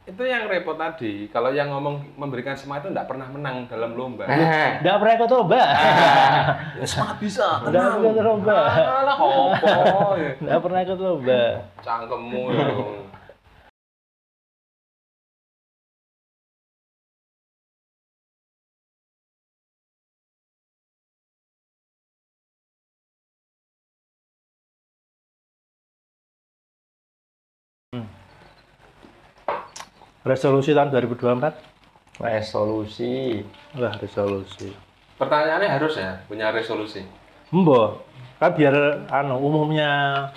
Itu yang repot tadi. Kalau yang ngomong memberikan semangat itu enggak pernah menang dalam lomba. Enggak pernah ikut lomba. Ya, semangat bisa. Enggak ikut lomba. Alah opo. Enggak pernah ikut lomba. Cangkemmu ya. Resolusi tahun 2024? Resolusi. Wah, resolusi. Pertanyaannya harus ya punya resolusi. Mbok, kan biar umumnya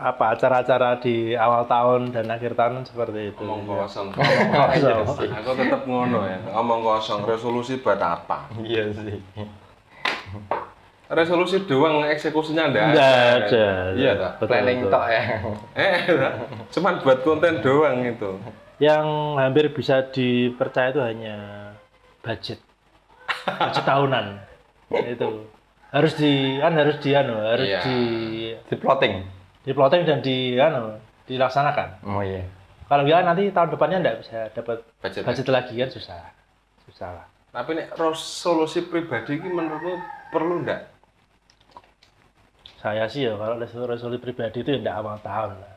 apa acara-acara di awal tahun dan akhir tahun seperti itu. Omong kosong. Kosong. Aku tetap ngono ya. Omong kosong. Resolusi buat apa? Iya sih. Resolusi doang, eksekusinya enggak ada. Iya tak? Planning tok ya. Cuman buat konten doang itu. Yang hampir bisa dipercaya itu hanya budget tahunan. Itu harus Iya. Di plotting. plotting dan dilaksanakan. Oh iya. Kalau enggak nanti tahun depannya enggak bisa dapat Budget. budget lagi kan susah lah. Tapi nek resolusi pribadi ini menurutmu perlu enggak? Saya sih ya kalau resolusi pribadi itu enggak awal tahun lah.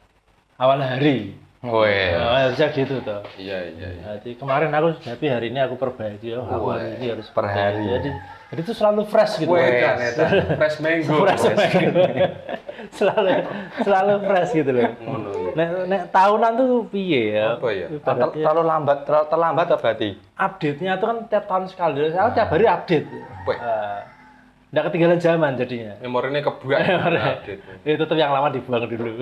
Awal hari. Oh iya. Harusnya gitu tuh. Iya. Jadi kemarin aku tapi hari ini aku perbaiki. Aku hari ini harus per hari. Jadi itu selalu fresh gitu. Fresh mango. selalu fresh gitu loh. Nek tahunan tuh piye ya? Apa ya? Ibaratnya Terlalu terlambat apa berarti? update-nya tuh kan tiap tahun sekali. Saya tiap hari update. Weh. Nggak ketinggalan zaman jadinya. Memorinya kebuak. Itu tetap yang lama dibuang dulu.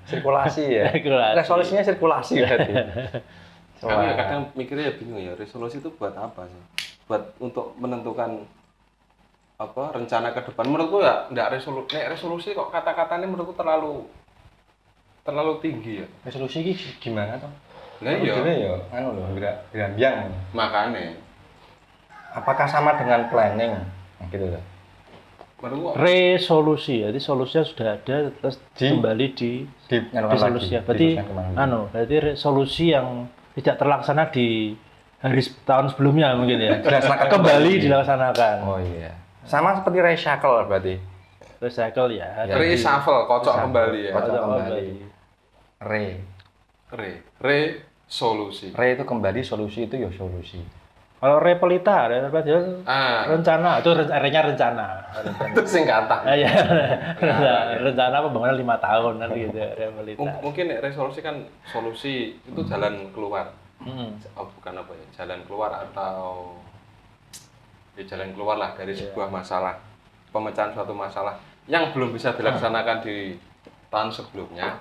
Sirkulasi ya. Sirkulasi. Resolusinya sirkulasi berarti. Kami kadang mikirnya bingung ya, resolusi itu buat apa sih? Buat untuk menentukan apa rencana ke depan. Menurutku ya enggak resolusi kok kata-katanya menurutku terlalu tinggi ya. Resolusi ini gimana toh? Nah iya. Ya, anu loh, gerambiang. Makanya Apakah sama dengan planning? Nah, gitu loh. menurutku Resolusi, jadi solusinya sudah ada terus kembali di resolusi. Berarti berarti resolusi yang tidak terlaksana di hari tahun sebelumnya mungkin ya. Kembali dilaksanakan. Oh iya. Sama seperti recycle berarti. Recycle ya. reshuffle, kocok kembali ya. Kocok kembali. Resolusi. Re itu kembali, solusi itu ya solusi. Kalau repelita rencana itu R-nya rencana. Itu singkatan. Iya. Rencana pembangunan 5 tahun kan gitu repelita. Mungkin resolusi kan solusi itu jalan keluar. Oh, bukan apa ya? Jalan keluar atau ya jalan keluar lah dari sebuah masalah. Pemecahan suatu masalah yang belum bisa dilaksanakan di tahun sebelumnya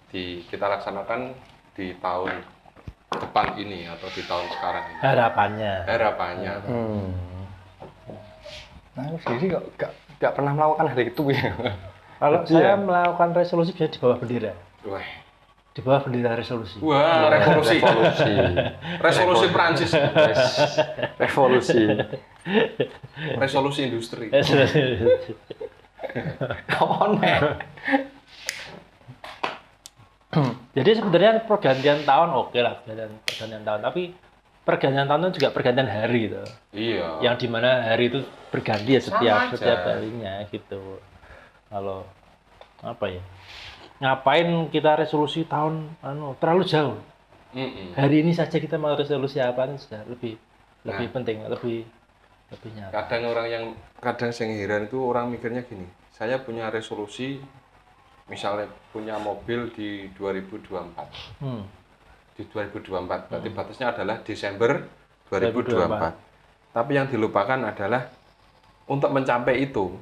kita laksanakan di tahun depan ini atau di tahun sekarang ini. Harapannya. Nah, aku sendiri kok gak pernah melakukan hal itu ya. Kalau saya melakukan resolusi biasanya di bawah bendera. Wah. Di bawah bendera resolusi. Wah, revolusi. Resolusi Prancis. Revolusi. Resolusi industri. Jadi sebenarnya pergantian tahun oke lah, pergantian tahun, tapi pergantian tahun itu juga pergantian hari gitu. Iya. Yang dimana hari itu berganti ya setiap harinya gitu. Kalau apa ya? Ngapain kita resolusi tahun terlalu jauh. Hari ini saja kita mau resolusi apa itu sudah lebih penting, lebih nyata. Kadang yang heran itu orang mikirnya gini. Saya punya resolusi misalnya punya mobil di 2024. Di 2024. Berarti batasnya adalah Desember 2024. Tapi yang dilupakan adalah untuk mencapai itu,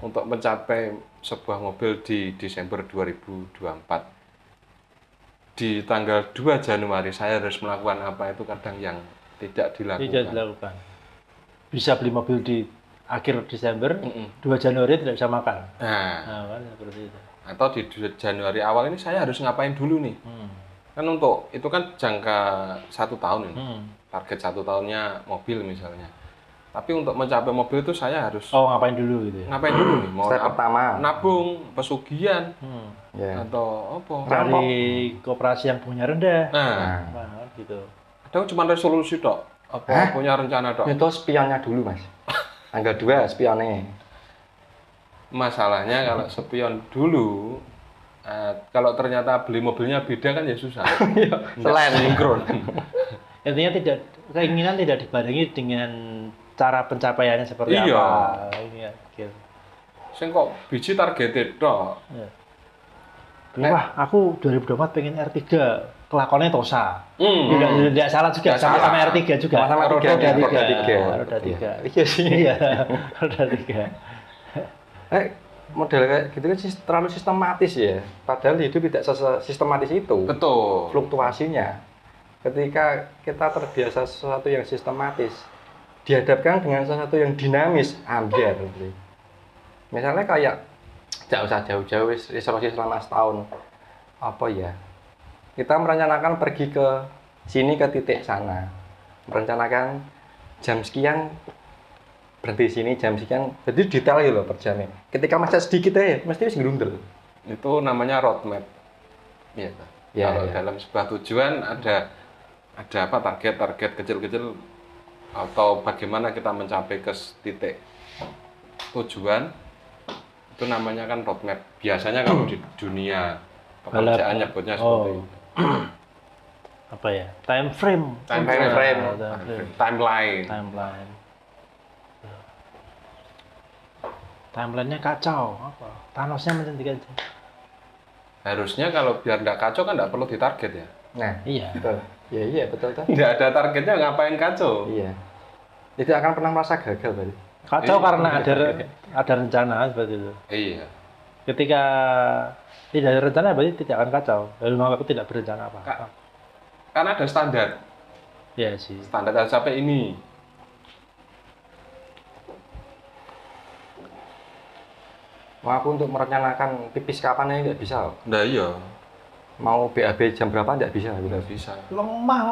untuk mencapai sebuah mobil di Desember 2024. Di tanggal 2 Januari saya harus melakukan apa itu kadang yang tidak dilakukan. Bisa beli mobil di akhir Desember, 2 Januari tidak bisa makan. Nah kan seperti itu. Atau di Januari awal ini saya harus ngapain dulu nih? Kan itu kan jangka 1 tahun ini. Target 1 tahunnya mobil misalnya. Tapi untuk mencapai mobil itu saya harus ngapain dulu gitu ya? ngapain dulu nih? Mau Step pertama. nabung, pesugihan, Ya. atau apa? Cari koperasi yang punya rendah. Nah, Gitu. kadang cuma resolusi dok. Apa punya rencana dok? Itu spionnya dulu mas. Tanggal 2 spionnya. Masalahnya kalau spion dulu, kalau ternyata beli mobilnya beda kan ya susah. Selain sinkron. Intinya keinginan tidak dibarengi dengan cara pencapaiannya seperti Iya. apa. Ini ya, gitu. Sing kok biji targeted dok. Ya. Wah, aku 2024 pengen R3, kelakonnya Tosa. Tidak salah juga, Nggak salah. sama R3 juga. Sama roda R3, tiga. roda Roda 3. Iya sih. Iya, roda 3. Model kayak gitu kan terlalu sistematis ya. Padahal hidup tidak sistematis itu. Betul. Fluktuasinya. Ketika kita terbiasa sesuatu yang sistematis, dihadapkan dengan sesuatu yang dinamis, ambiar. Misalnya kayak nggak usah jauh-jauh resolusi selama setahun. Apa ya? Kita merencanakan pergi ke sini ke titik sana. Merencanakan jam sekian berhenti sini jam sekian. Jadi detail gitu loh per jamnya. Ketika macet sedikit aja, mesti harus gerundel. Itu namanya roadmap. Iya. Ya, Kalau ya. dalam sebuah tujuan ada apa target-target kecil-kecil atau bagaimana kita mencapai ke titik tujuan, itu namanya kan roadmap. Biasanya kalau di dunia pekerjaan nyebutnya seperti itu. Apa ya? Time frame. Timeline. Timeline-nya kacau. Apa? Thanos-nya menghentikan. Harusnya kalau biar nggak kacau kan nggak perlu ditarget ya. Nah, Iya. betul. Ya iya betul kan? Nggak ada targetnya ngapain kacau? Iya. Tidak akan pernah merasa gagal berarti. Kacau Iya. karena ada rencana seperti itu. Iya. Ketika tidak ada rencana berarti tidak akan kacau. Lalu aku tidak berencana apa. Karena ada standar. Iya sih. Standar harus sampai ini. Mau aku untuk merencanakan pipis kapan aja nggak bisa. Nah iya. Mau BAB jam berapa nggak bisa. Gitu. Nggak bisa. Lemah.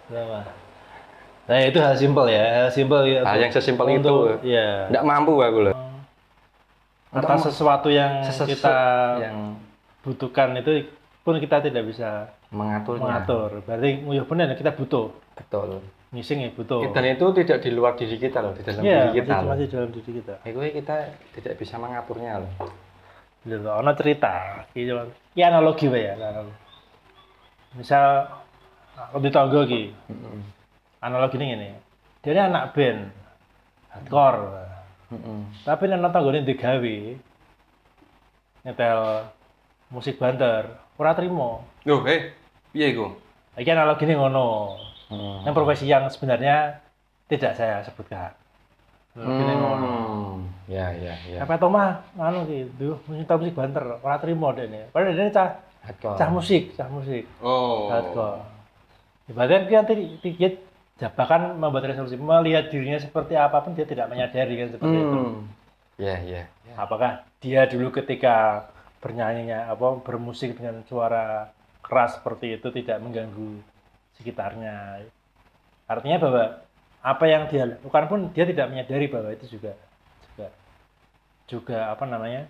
Lemah. Nah itu hal simpel ya, hal simpel ya. Hal yang sesimpel itu. Iya. Nggak mampu aku loh. Atas sesuatu yang kita yang butuhkan itu pun kita tidak bisa mengaturnya. mengatur. Berarti ya benar kita butuh. Betul. Ngising ya butuh. Dan itu tidak di luar diri kita loh, di dalam Iya, diri kita. masih dalam diri kita. Itu kita tidak bisa mengaturnya loh. Gitu loh, ono cerita. Ki analogi wae ya. Analogi. Misal lebih tangga ki. Analogi ini. Dia ini anak band hardcore. Tapi nek tanggane digawe nyetel musik banter, ora trimo. Loh, piye iku? Iki analogine ngono. Yang profesi yang sebenarnya tidak saya sebutkan. Analogine ngono. Ya. Apa to mah anu ki, duh nyetel musik banter, ora trimo dekne. Padahal dekne cah musik. Oh. Hardcore. Ibaratnya dia nanti bahkan membuat resolusi melihat dirinya seperti apapun dia tidak menyadari kan seperti itu. Ya. Apakah dia dulu ketika bernyanyinya bermusik dengan suara keras seperti itu tidak mengganggu sekitarnya. Artinya bahwa apa yang dia lakukan pun dia tidak menyadari bahwa itu juga apa namanya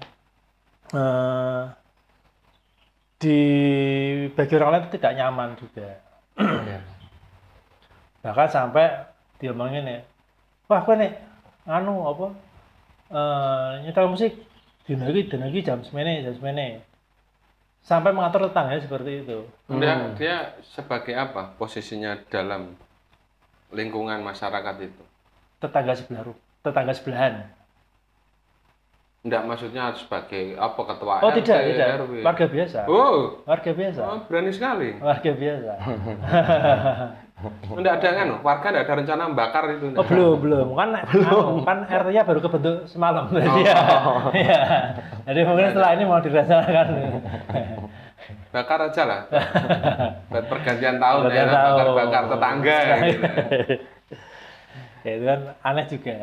di bagi orang lain itu tidak nyaman juga. Bahkan sampai dia ngomongin ya, wah kowe nek nyetel musik dina iki jam semene. Sampai mengatur tetangga seperti itu. Dia sebagai apa posisinya dalam lingkungan masyarakat itu? Tetangga sebelahan. Enggak, maksudnya sebagai apa ketua Oh, RT, tidak. RW. Warga biasa. Oh, Warga biasa. berani sekali. Warga biasa. Enggak ada kan, warga enggak ada rencana membakar itu. Oh, belum. Kan RT-nya baru kebentuk semalam. Iya. Jadi mungkin setelah ini mau dirasakan. Bakar aja lah. Buat pergantian tahun ya, bakar tetangga gitu. Ya itu kan aneh juga.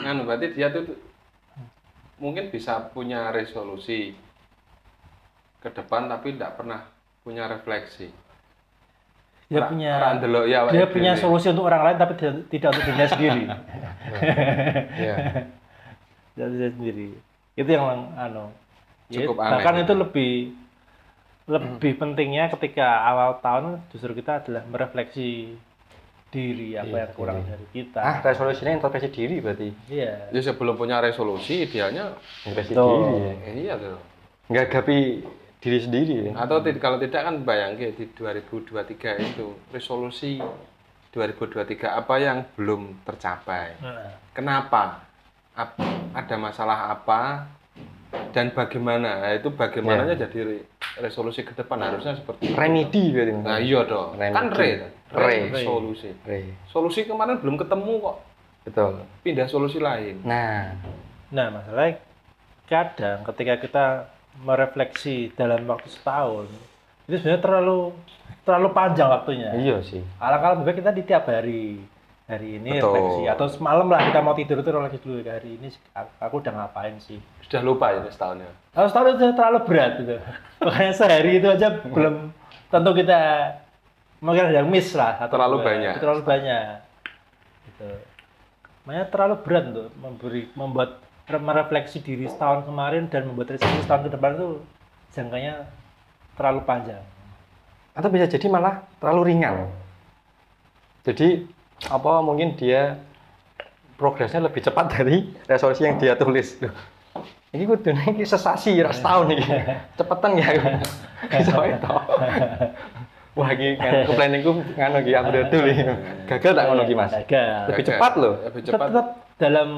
Kan berarti dia tuh mungkin bisa punya resolusi ke depan tapi tidak pernah punya refleksi. ndelok ya awake dia punya dhewe. solusi untuk orang lain tapi tidak untuk dirinya sendiri. Iya. Tidak dirinya sendiri. Itu yang Cukup aneh. bahkan itu lebih pentingnya ketika awal tahun justru kita adalah merefleksi diri apa yang kurang dari kita. Resolusinya introspeksi diri berarti. Iya. Ya sebelum punya resolusi idealnya Introspeksi Betul. diri. Ya. iya tuh. Menghadapi diri sendiri. Ya. Atau kalau tidak kan bayangin di 2023 itu resolusi 2023 apa yang belum tercapai. Nah, Kenapa? Ada masalah apa dan bagaimana? Nah, itu bagaimananya jadi resolusi ke depan harusnya seperti itu. Remedi berarti. Nah iya dong. Remedi. Kan Re. solusi. Re. Solusi kemarin belum ketemu kok. Betul. Pindah solusi lain. Nah, masalahnya kadang ketika kita merefleksi dalam waktu setahun itu sebenarnya terlalu panjang waktunya. iya sih. Alangkah lebih baik kita di tiap hari ini Betul. refleksi atau semalam lah kita mau tidur itu refleksi dulu hari ini aku udah ngapain sih. Sudah lupa ya setahunnya. Kalau setahun itu terlalu berat gitu. Makanya sehari itu aja belum tentu kita mungkin ada yang miss lah atau Terlalu dua. banyak. Itu terlalu banyak. Gitu. Makanya terlalu berat untuk membuat merefleksi diri setahun kemarin dan membuat resolusi setahun ke depan itu jangkanya terlalu panjang. Atau bisa jadi malah terlalu ringan. Jadi mungkin dia progresnya lebih cepat dari resolusi yang dia tulis. Loh, ini kudune iki sesasi ra setahun iki. Cepetan ya. Iso itu. Wah iki kan planningku ngono iki update dulu. Gagal tak ngono iki Mas. Gagal. Lebih cepat loh. Lebih cepat. Tetap dalam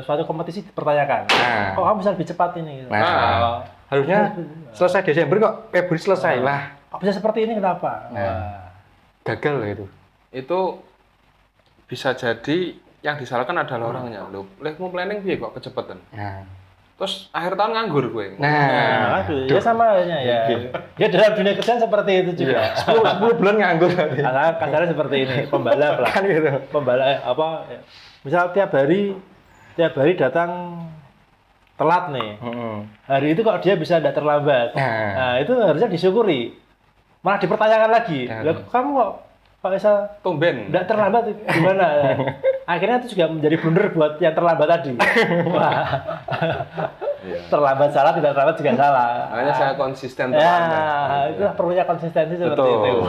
suatu kompetisi dipertanyakan. Nah. Kok kamu bisa lebih cepat ini? Nah. Harusnya selesai Desember kok Februari selesai lah. Kok bisa seperti ini kenapa? Nah. Wah. Gagal loh itu. Itu bisa jadi yang disalahkan adalah orangnya. Loh, mau planning piye kok kecepatan? Nah. Terus akhir tahun nganggur gue. Nah, ya sama halnya ya. Ya dalam dunia kerjaan seperti itu juga. 10 bulan nganggur berarti. Kasarnya seperti ini, pembalap lah. Kan gitu. Pembalap misal tiap hari datang telat nih. Hari itu kok dia bisa tidak terlambat. Nah, itu harusnya disyukuri. Malah dipertanyakan lagi. Lah kamu kok bisa Tumben. tidak terlambat gimana? Akhirnya itu juga menjadi blunder buat yang terlambat tadi. Wah. Iya. Terlambat salah, tidak terlambat juga salah. Makanya saya konsisten Ya, terlambat. itulah perlunya konsistensi seperti Betul. itu.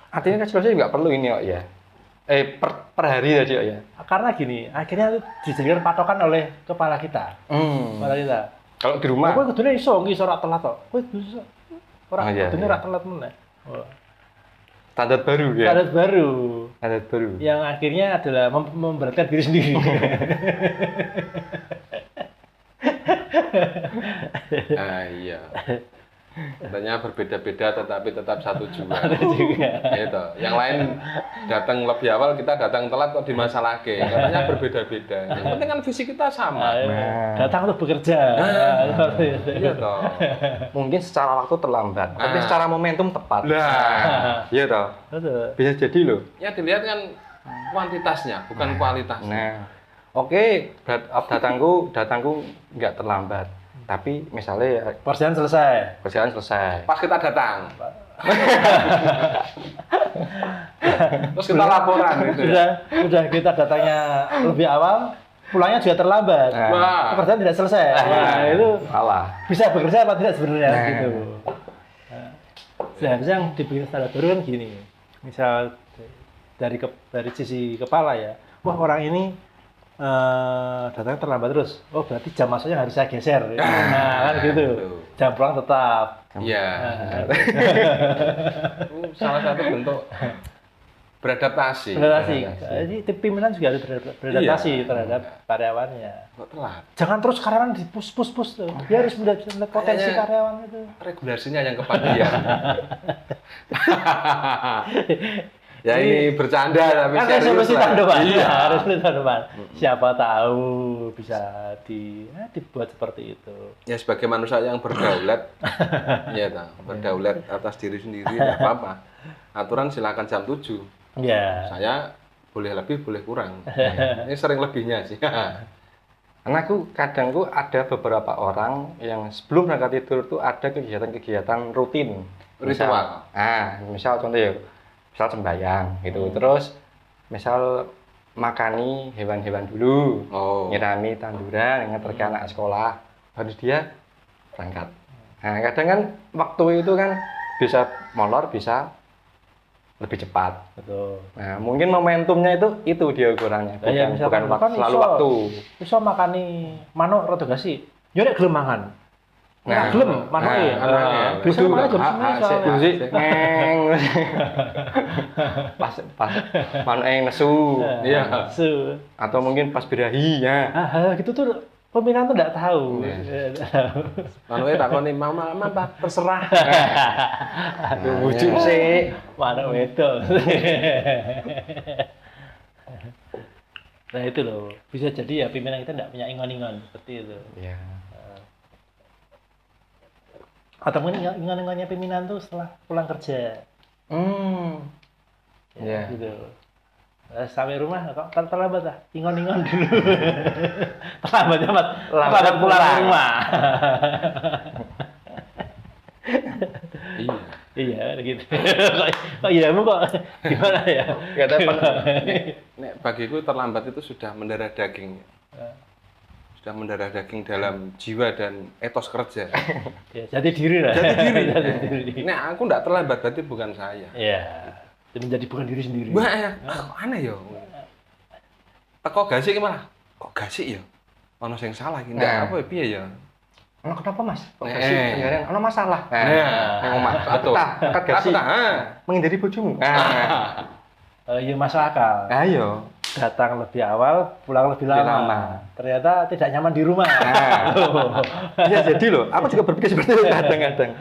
Artinya resolusi nggak perlu ini kok ya. Per hari aja ya. Karena gini, akhirnya itu dijadikan patokan oleh kepala kita. Kepala kita. Kalau di rumah. Kowe kudune iso ora telat kok. Kowe iso. Ora kudune ora telat meneh. Standar baru ya. Standar baru. Standar baru. Yang akhirnya adalah memberatkan diri sendiri. Iya. Katanya berbeda-beda tetapi tetap satu juga. Gitu. Yang lain datang lebih awal, kita datang telat kok dimasalahke. Katanya berbeda-beda. Yang penting kan visi kita sama. Datang untuk bekerja. Iya toh. Mungkin secara waktu terlambat, tapi secara momentum tepat. Lah, Iya toh. Betul. Bisa jadi loh. ya dilihat kan kuantitasnya, bukan kualitasnya. Nah, oke, datangku nggak terlambat. Tapi misalnya Perjalanan selesai. perjalanan selesai. Pas kita datang. Terus kita laporan gitu. Sudah kita datangnya lebih awal, pulangnya juga terlambat. Wah. Pekerjaan tidak selesai. Nah, itu Salah. bisa bekerja apa tidak sebenarnya Nah. gitu. Nah, seharusnya yang dibikin standar baru kan gini. Misal dari sisi kepala ya. Wah, orang ini datang terlambat terus. Oh, berarti jam masuknya harus saya geser. Nah, kan gitu. Jam pulang tetap. Iya. Salah satu bentuk beradaptasi. Beradaptasi. Jadi tim pimpinan juga harus beradaptasi terhadap karyawannya. Kok telat? Jangan terus karyawan di push tuh. Dia harus melihat potensi Kayaknya karyawan itu. Regulasinya yang kepastian. Ya ini bercanda tapi Kan serius resolusi lah. tahun depan. Iya. Resolusi tahun depan. Siapa tahu bisa dibuat seperti itu. Ya sebagai manusia yang berdaulat, ya berdaulat atas diri sendiri tidak apa-apa. Aturan silakan jam 7. Iya. Saya boleh lebih, boleh kurang. Ini sering lebihnya sih. Karena kadang ada beberapa orang yang sebelum berangkat tidur tuh ada kegiatan-kegiatan rutin Ritual. Misal contoh ya, misal sembahyang gitu. Terus misal makani hewan-hewan dulu, nyirami tanduran, nganterke anak sekolah, baru dia berangkat. Nah, kadang kan waktu itu kan bisa molor, bisa lebih cepat. Betul. Nah, mungkin momentumnya itu dia ukurannya, bukan selalu waktu. Iso makani manuk rada gasi. Yo nek gelem mangan. Nah, gelem manuke. Bisa mangan jam 9 soalnya. Ngeng. Pas manuke nesu. Iya. Nesu. Atau mungkin pas birahi ya. Gitu tuh pembinaan tuh enggak tahu. Manuke takoni mama Pak terserah. Wujud sih. Manuk wedok. Nah itu loh, bisa jadi ya pimpinan kita enggak punya ingon-ingon seperti itu. Iya. Atau mungkin ingon-ingonnya pimpinan tuh setelah pulang kerja. Iya. Gitu. Sampai rumah kok terlambat lah, ingon-ingon dulu. Terlambatnya mas, terlambat pulang ke rumah. Iya, gitu. Kok iyamu kok gimana ya? Gak dapat. Nek bagiku terlambat itu sudah mendarah daging. Sudah mendarah daging dalam jiwa dan etos kerja. Ya, jati diri lah. Jati diri. Nek aku enggak terlambat berarti bukan saya. Iya. Menjadi bukan diri sendiri. Aneh ya. Teko gasik malah. Kok gasik ya? Ono sing salah iki. Ndak apa piye ya? Ono kenapa Mas? Kok gasik penjarian? Ono masalah. Nang omah. Akad gasik. Menghindari bojomu. Iya masuk akal. Ayo. Datang lebih awal, pulang lebih lama. Ternyata tidak nyaman di rumah. Iya jadi loh. Aku juga berpikir seperti itu kadang-kadang.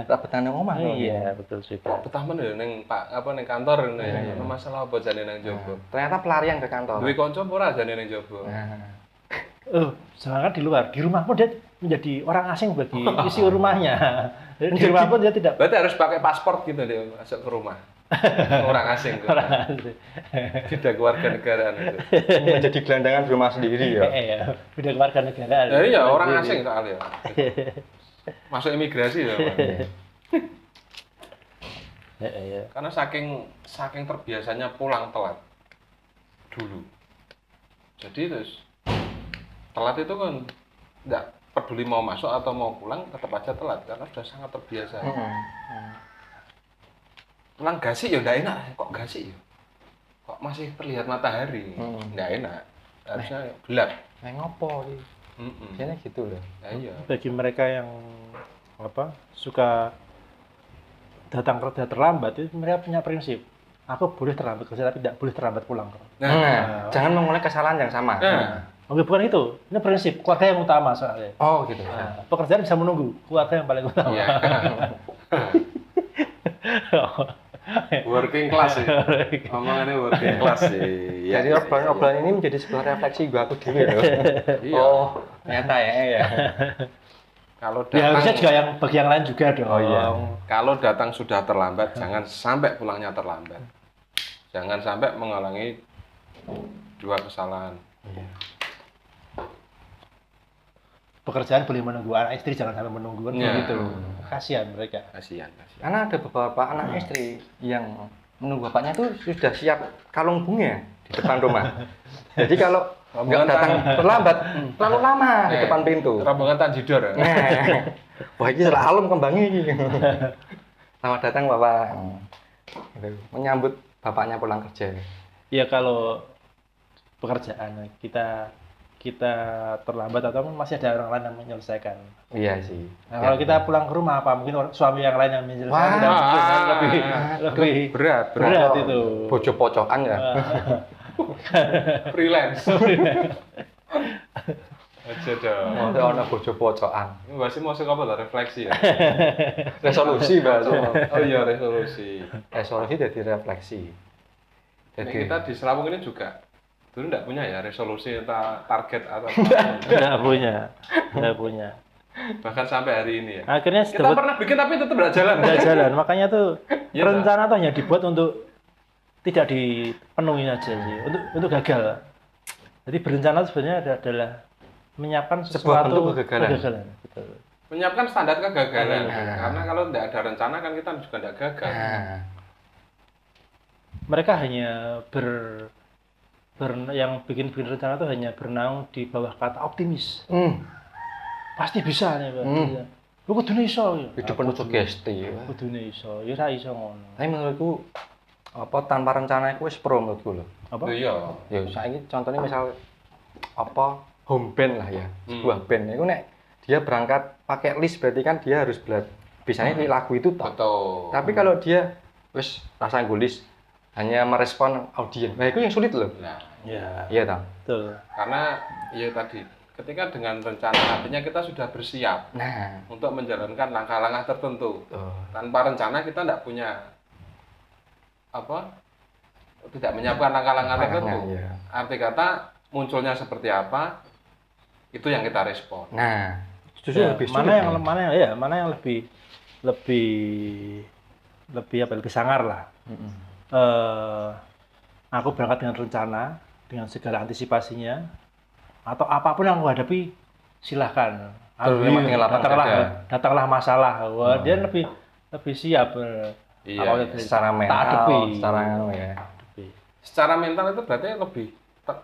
Tak betah nang omah. Iya betul juga. Betah men lho ning ning kantor ngene ya. Ono masalah apa jane nang jowo. Ternyata pelarian ke kantor. Duwe kanca apa ora jane ning jowo. Sedangkan di luar, di rumah pun dia menjadi orang asing bagi isi rumahnya. Di rumah pun dia tidak. Berarti harus pakai paspor gitu dia masuk ke rumah. Orang asing tuh. Tidak keluarga negaraan itu. Menjadi gelandangan di rumah sendiri ya. Iya, tidak keluarga negaraan. Ya iya, orang asing soalnya. Masuk imigrasi ya. Iya. Karena saking terbiasanya pulang telat dulu. Jadi terus telat itu kan enggak peduli mau masuk atau mau pulang tetap aja telat karena sudah sangat terbiasa. Pulang gasik ya enggak enak, kok gasik ya? Kok masih terlihat matahari? Enggak enak. Harusnya gelap. Ngopo iki? Biasanya gitu loh. Iya. Bagi mereka yang suka datang kerja terlambat itu mereka punya prinsip. Aku boleh terlambat kerja tapi tidak boleh terlambat pulang. Jangan mengulangi kesalahan yang sama. Oke, bukan itu. Ini prinsip keluarga yang utama soalnya. Oh, gitu. Pekerjaan bisa menunggu, keluarga yang paling utama. Iya. Working class ya. Omongannya working class sih. Jadi obrolan ini menjadi sebuah refleksi aku dulu loh. Oh, ternyata ya. Kalau ya datang, harusnya juga yang bagi yang lain juga dong. Oh iya. Kalau datang sudah terlambat, jangan sampai pulangnya terlambat. Jangan sampai mengulangi dua kesalahan. Iya. Pekerjaan boleh menunggu, anak istri jangan sampai menunggu kan begitu. Kasihan mereka. Kasihan. Karena ada beberapa anak istri yang menunggu bapaknya tuh sudah siap kalung bunga di depan rumah. Jadi kalau nggak datang terlambat, terlalu lama di depan pintu. Rombongan Tanjidor. Wah ini salah alum kembangi. Selamat datang Bapak. Menyambut bapaknya pulang kerja. Ya kalau pekerjaan kita terlambat atau masih ada orang lain yang menyelesaikan. Iya sih. Nah, kalau kita pulang ke rumah apa mungkin suami yang lain yang menyelesaikan lebih berat itu. Bojo pocokan ya. Freelance. Aja dong. Mau ana bojo pocokan. Ini masih mau apa lah refleksi ya. Resolusi Mbak. Oh iya resolusi. Resolusi jadi refleksi. Jadi kita di Serawung ini juga dulu enggak punya ya resolusi atau target atau Enggak punya. Bahkan sampai hari ini ya. Akhirnya kita pernah bikin tapi tetap enggak jalan. Enggak jalan. Makanya tuh rencana tuh hanya dibuat untuk tidak dipenuhi aja sih. Untuk gagal. Jadi berencana sebenarnya adalah menyiapkan sesuatu bentuk kegagalan. Betul. Menyiapkan standar kegagalan. Nah. Karena kalau tidak ada rencana kan kita juga tidak gagal. Nah, Mereka hanya yang bikin rencana itu hanya bernaung di bawah kata optimis. Pasti bisa nih, Pak. Lu kudune iso. hidup penuh sugesti. Kudune iso, ya ra iso ngono. Tapi menurutku apa tanpa rencana itu wis pro menurutku lho. Apa? Iya. Ya saiki contohnya misal apa home band lah ya, sebuah band itu nek dia berangkat pakai list berarti kan dia harus bisanya di lagu itu toh. Betul. Tapi kalau dia wis rasa gulis hanya merespon audiens, nah itu yang sulit loh. Nah, Ya, Iya toh. betul. karena ya tadi ketika dengan rencana artinya kita sudah bersiap Nah, untuk menjalankan langkah-langkah tertentu. tuh. Tanpa rencana kita tidak punya tidak menyiapkan langkah-langkah tertentu. Iya. Arti kata munculnya seperti apa itu yang kita respon. Nah, justru Ya, lebih sulit. mana yang lebih sangar lah. Aku berangkat dengan rencana, dengan segala antisipasinya, atau apapun yang aku hadapi, silahkan. Terus tinggal lapang dada. Datanglah masalah. Wah, dia lebih siap. Iya, Apa iya. itu? Secara Tak mental, hadapi. secara anu ya. Hadapi. Secara mental itu berarti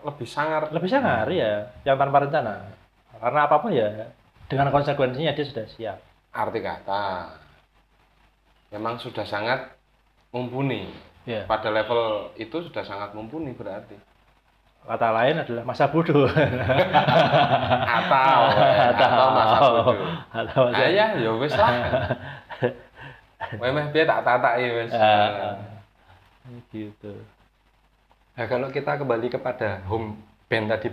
lebih sangar. Lebih sangar ya, yang tanpa rencana. Karena apapun ya, dengan konsekuensinya dia sudah siap. Arti kata memang sudah sangat mumpuni. Ya. Pada level itu sudah sangat mumpuni berarti. Kata lain adalah masa bodoh. Atau masa bodoh. Atau masa Ya wis lah. Wemeh piye tak tataki wis. gitu. Nah, kalau kita kembali kepada home band tadi,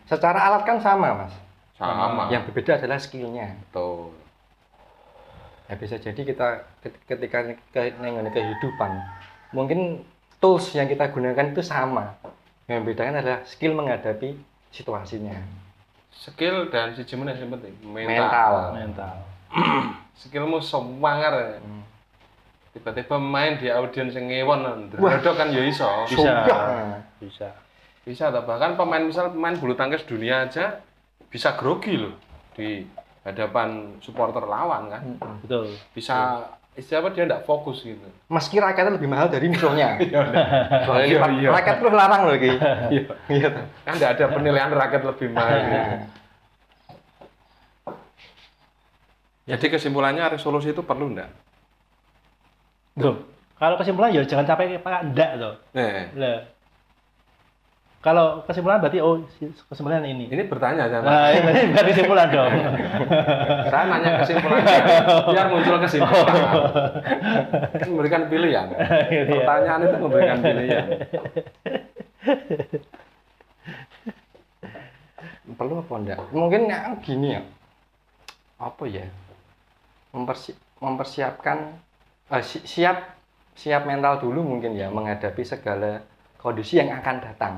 secara alat kan sama, Mas. Sama. Yang berbeda adalah skillnya. Betul. Ya bisa jadi kita ketika mengenai kehidupan, mungkin tools yang kita gunakan itu sama. Yang membedakan adalah skill menghadapi situasinya. Skill dan siji meneh sing penting, Mental. Skillmu semangar. Tiba-tiba main di audiens sing ngewon, ndrodok kan ya iso. Bisa. Bisa atau bahkan pemain bulu tangkis dunia aja bisa grogi loh di hadapan supporter lawan kan. Betul. Bisa istilahnya dia enggak fokus gitu. Meski raketnya lebih mahal dari musuhnya. Soalnya Iya. raket terus larang loh, Ki. Iya. Kan enggak ada penilaian raket lebih mahal. Gitu. Jadi kesimpulannya resolusi itu perlu enggak? Tuh. Kalau kesimpulan ya jangan sampai enggak tuh. Lah. Kalau kesimpulan berarti kesimpulan ini. Ini bertanya sama. Nah, ini berarti kesimpulan dong. Saya nanya kesimpulannya biar muncul kesimpulan. Memberikan pilihan. Pertanyaan itu memberikan pilihan. Perlu apa enggak? Mungkin ya gini ya. Apa ya? Mempersiapkan siap mental dulu mungkin ya menghadapi segala kondisi yang akan datang.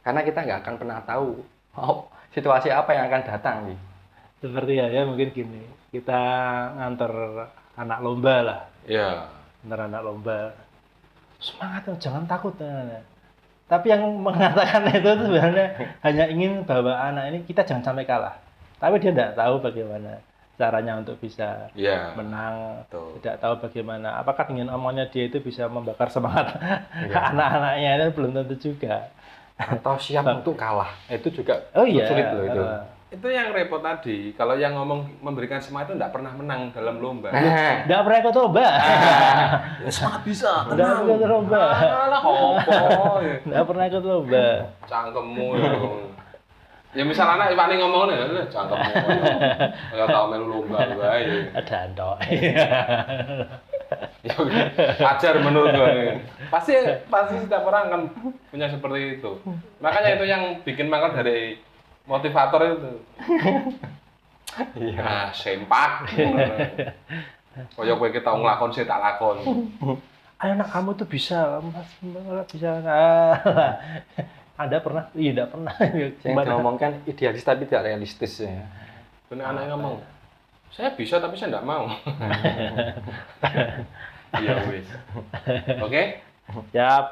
Karena kita nggak akan pernah tahu situasi apa yang akan datang nih. Seperti ya mungkin gini, kita nganter anak lomba lah. Iya. Nganter anak lomba. Semangat, jangan takut. Tapi yang mengatakan itu sebenarnya hanya ingin bahwa anak ini kita jangan sampai kalah. Tapi dia tidak tahu bagaimana caranya untuk bisa menang. Betul. Tidak tahu bagaimana. Apakah dengan omongannya dia itu bisa membakar semangat anak-anaknya, itu belum tentu juga. Atau siap untuk kalah. Itu juga sulit loh itu. Itu yang repot tadi. Kalau yang ngomong memberikan semangat itu enggak pernah menang dalam lomba. Tidak pernah ikut lomba. Semangat bisa. Tidak pernah ikut lomba. Alah opo. Tidak pernah ikut lomba. Cangkemmu ya. Ya misal anak Iwani ngomong nih, cangkemmu. Enggak tahu melu lomba wae. Ada andok. Ya wajar menurut gue. Pasti setiap orang kan punya seperti itu. Makanya itu yang bikin mangkal dari motivator itu. Iya. Nah, sempak. Kaya kowe kita nglakon sih tak lakon. Ayo nak, kamu tuh bisa, Mas, bisa. Anda pernah? Iya, tidak pernah. Yang diomongkan idealis tapi tidak realistis ya. Benar anak ngomong, saya bisa tapi saya enggak mau. Iya wis. Oke? Siap.